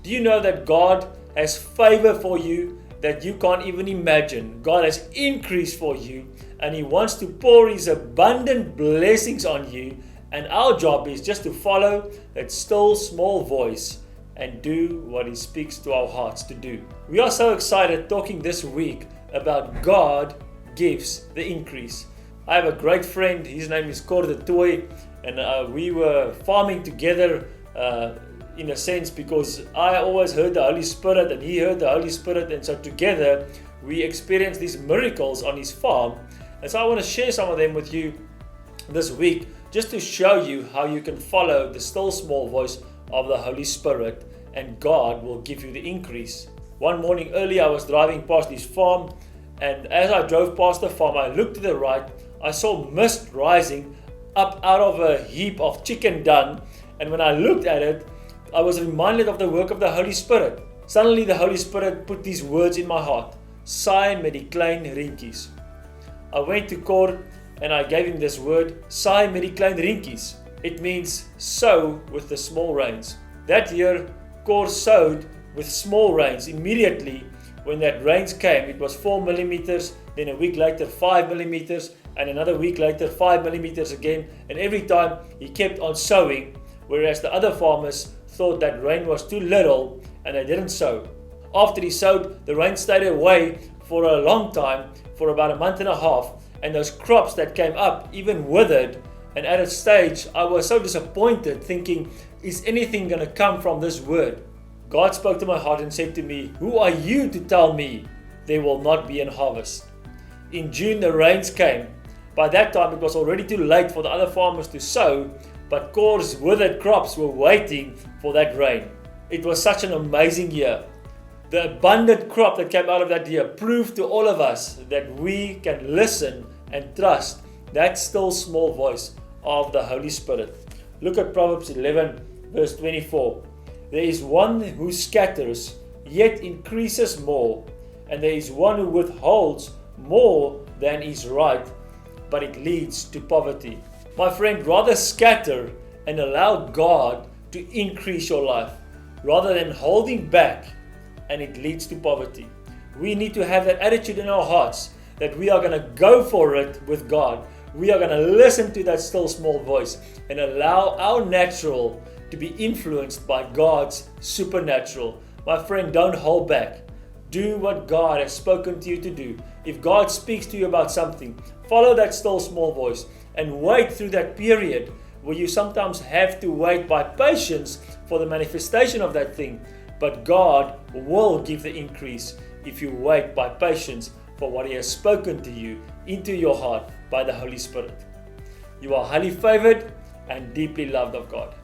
Do you know that God has favor for you that you can't even imagine? God has increase for you, and He wants to pour His abundant blessings on you. And our job is just to follow that still small voice and do what He speaks to our hearts to do. We are so excited talking this week about God gives the increase. I have a great friend, his name is Cor the Toy, and we were farming together in a sense, because I always heard the Holy Spirit and he heard the Holy Spirit, and so together we experienced these miracles on his farm. And so I want to share some of them with you this week, just to show you how you can follow the still small voice of the Holy Spirit, and God will give you the increase. One morning early, I was driving past his farm, and as I drove past the farm, I looked to the right. I saw mist rising up out of a heap of chicken dung, and when I looked at it, I was reminded of the work of the Holy Spirit. Suddenly the Holy Spirit put these words in my heart: "Saai met die klein rientjies." I went to Cor and I gave him this word, "Saai met die klein rientjies." It means sow with the small rains. That year, Cor sowed with small rains. Immediately when that rains came, it was 4 millimeters, then a week later 5 millimeters, and another week later 5 millimeters again, and every time he kept on sowing, whereas the other farmers thought that rain was too little and they didn't sow. After he sowed, the rain stayed away for a long time, for about a month and a half, and those crops that came up even withered. And at a stage I was so disappointed, thinking, is anything going to come from this word? God spoke to my heart and said to me, "Who are you to tell me there will not be a harvest?" In June the rains came. By that time it was already too late for the other farmers to sow, but Cor's withered crops were waiting for that rain. It was such an amazing year. The abundant crop that came out of that year proved to all of us that we can listen and trust that still small voice of the Holy Spirit. Look at Proverbs 11 verse 24. There is one who scatters, yet increases more, and there is one who withholds more than is right, but it leads to poverty. My friend, rather scatter and allow God to increase your life, rather than holding back and it leads to poverty. We need to have that attitude in our hearts that we are going to go for it with God. We are going to listen to that still small voice and allow our natural to be influenced by God's supernatural. My friend, don't hold back. Do what God has spoken to you to do. If God speaks to you about something, follow that still small voice and wait through that period where you sometimes have to wait by patience for the manifestation of that thing. But God will give the increase if you wait by patience for what He has spoken to you into your heart by the Holy Spirit. You are highly favored and deeply loved of God.